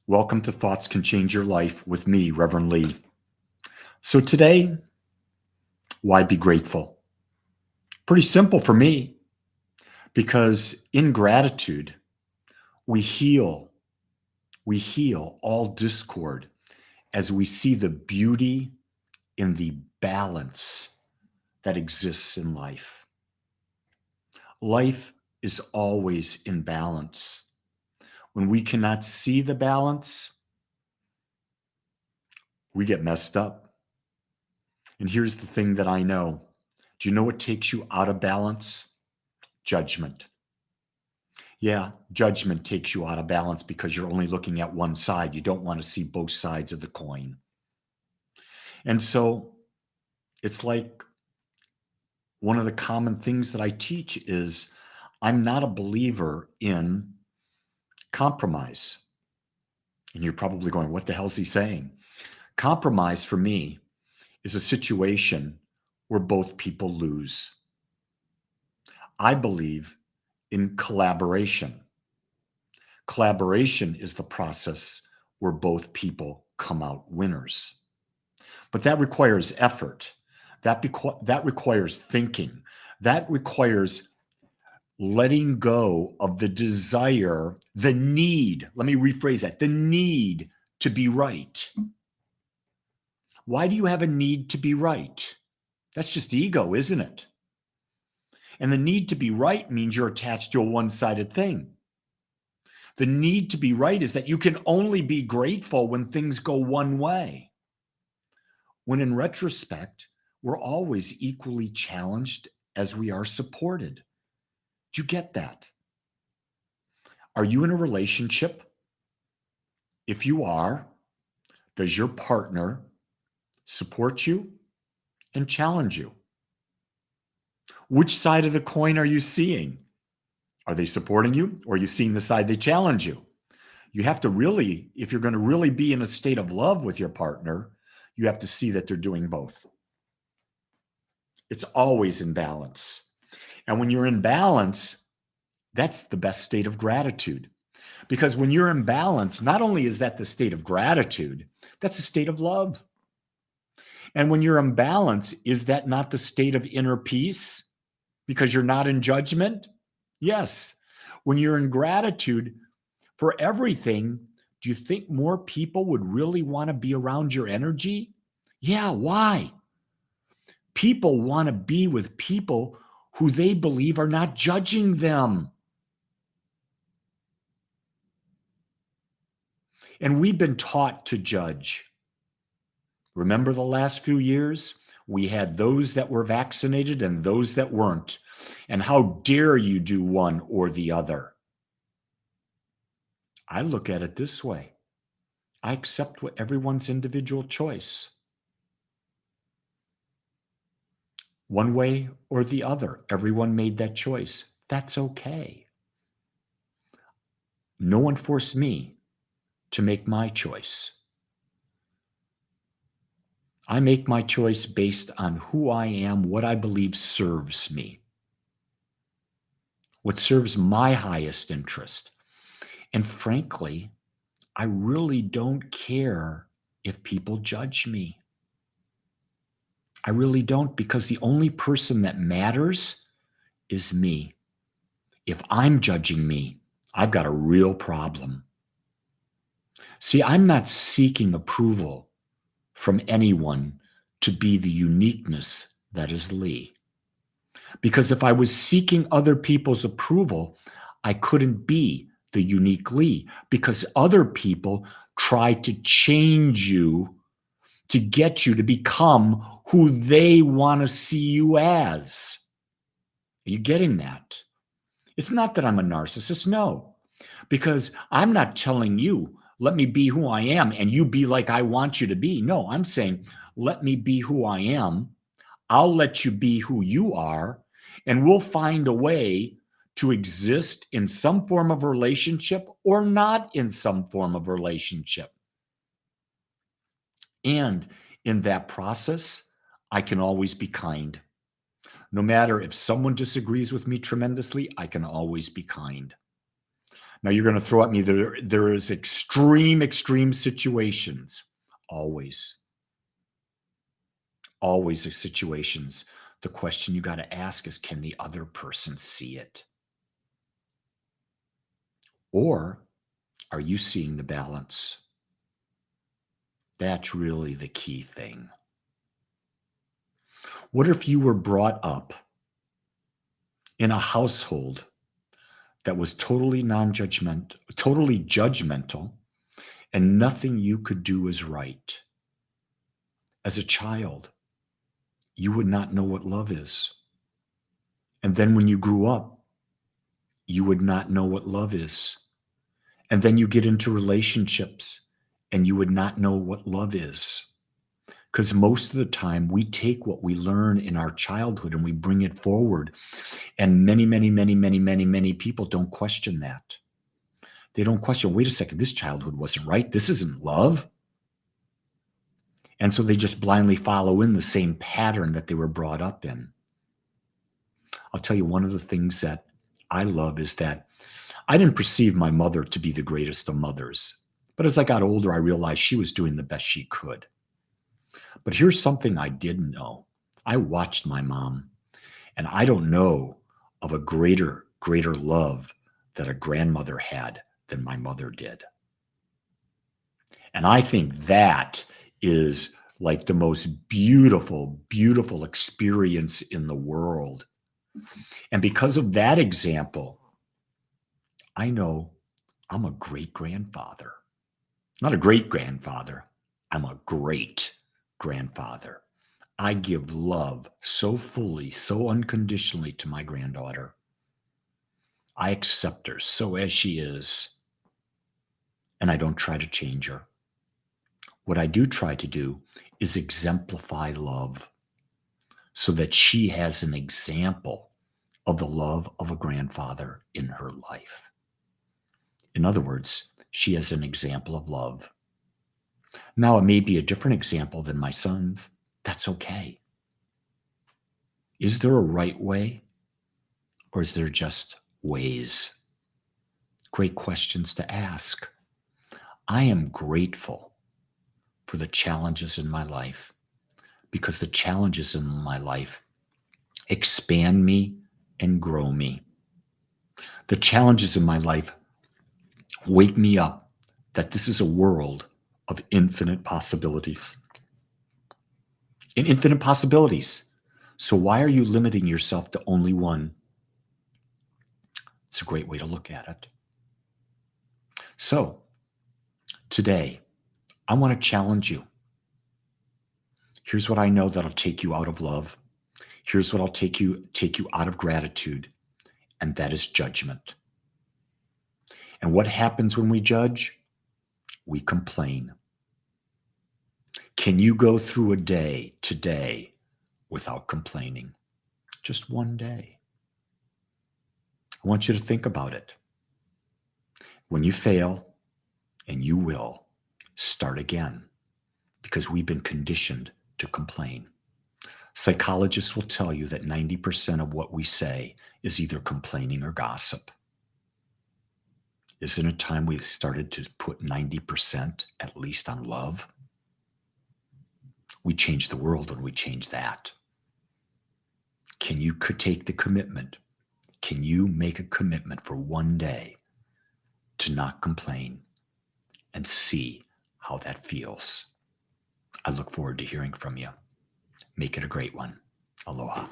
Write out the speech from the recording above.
Welcome to Thoughts Can Change Your Life with me, Reverend Lee. So today, why be grateful? Pretty simple for me, because in gratitude, we heal, we heal all discord as we see the beauty in the balance that exists in life. Life is always in balance. When we cannot see the balance, we get messed up. And here's the thing that I know. Do you know what takes you out of balance? Judgment. Yeah, judgment takes you out of balance because you're only looking at one side. You don't want to see both sides of the coin. And so it's like one of the common things that I teach is I'm not a believer in compromise. And you're probably going, what the hell is he saying? Compromise for me is a situation where both people lose. I believe in collaboration. Collaboration is the process where both people come out winners. But that requires effort. That requires thinking. That requires letting go of the desire, the need. Let me rephrase that, the need to be right. Why do you have a need to be right? That's just ego, isn't it? And the need to be right means you're attached to a one-sided thing. The need to be right is that you can only be grateful when things go one way. When in retrospect, we're always equally challenged as we are supported. Do you get that? Are you in a relationship? If you are, does your partner support you and challenge you? Which side of the coin are you seeing? Are they supporting you, or are you seeing the side they challenge you? You have to really, if you're going to really be in a state of love with your partner, you have to see that they're doing both. It's always in balance. And when you're in balance, that's the best state of gratitude. Because when you're in balance, not only is that the state of gratitude, that's a state of love. And when you're in balance, is that not the state of inner peace? Because you're not in judgment? Yes. When you're in gratitude for everything, do you think more people would really want to be around your energy? Yeah, why? People want to be with people who they believe are not judging them. And we've been taught to judge. Remember the last few years? We had those that were vaccinated and those that weren't. And how dare you do one or the other? I look at it this way. I accept what everyone's individual choice. One way or the other, everyone made that choice. That's okay. No one forced me to make my choice. I make my choice based on who I am, what I believe serves me, what serves my highest interest. And frankly, I really don't care if people judge me. I really don't, because the only person that matters is me. If I'm judging me, I've got a real problem. See, I'm not seeking approval from anyone to be the uniqueness that is Lee. Because if I was seeking other people's approval, I couldn't be the unique Lee, because other people try to change you to get you to become who they want to see you as. Are you getting that? It's not that I'm a narcissist, no, because I'm not telling you, let me be who I am and you be like I want you to be. No, I'm saying, let me be who I am. I'll let you be who you are, and we'll find a way to exist in some form of relationship or not in some form of relationship. And in that process, I can always be kind. No matter if someone disagrees with me tremendously, I can always be kind. Now you're going to throw at me there is extreme situations. Always. Always situations. The question you got to ask is, can the other person see it? Or are you seeing the balance? That's really the key thing. What if you were brought up in a household that was totally totally judgmental, and nothing you could do is right? As a child, you would not know what love is. And then when you grew up, you would not know what love is. And then you get into relationships and you would not know what love is. Because most of the time we take what we learn in our childhood and we bring it forward. And many people don't question that. They don't question, wait a second, this childhood wasn't right. This isn't love. And so they just blindly follow in the same pattern that they were brought up in. I'll tell you, one of the things that I love is that I didn't perceive my mother to be the greatest of mothers. But as I got older, I realized she was doing the best she could. But here's something I didn't know. I watched my mom, and I don't know of a greater love that a grandmother had than my mother did. And I think that is like the most beautiful experience in the world. And because of that example, I know I'm a great grandfather. Not a great grandfather. I'm a great grandfather. I give love so fully, so unconditionally to my granddaughter. I accept her so as she is, and I don't try to change her. What I do try to do is exemplify love so that she has an example of the love of a grandfather in her life. In other words, she has an example of love. Now, it may be a different example than my son's. That's okay. Is there a right way, or is there just ways? Great questions to ask. I am grateful for the challenges in my life, because the challenges in my life expand me and grow me. The challenges in my life wake me up that this is a world of infinite possibilities. And infinite possibilities. So why are you limiting yourself to only one? It's a great way to look at it. So today, I want to challenge you. Here's what I know that'll take you out of love. Here's what I'll take you out of gratitude, and that is judgment. And what happens when we judge? We complain. Can you go through a day today without complaining? Just one day. I want you to think about it. When you fail, and you will, start again, because we've been conditioned to complain. Psychologists will tell you that 90% of what we say is either complaining or gossip. Isn't it time we started to put 90% at least on love? We change the world when we change that. Can you take the commitment? Can you make a commitment for one day to not complain and see how that feels? I look forward to hearing from you. Make it a great one. Aloha.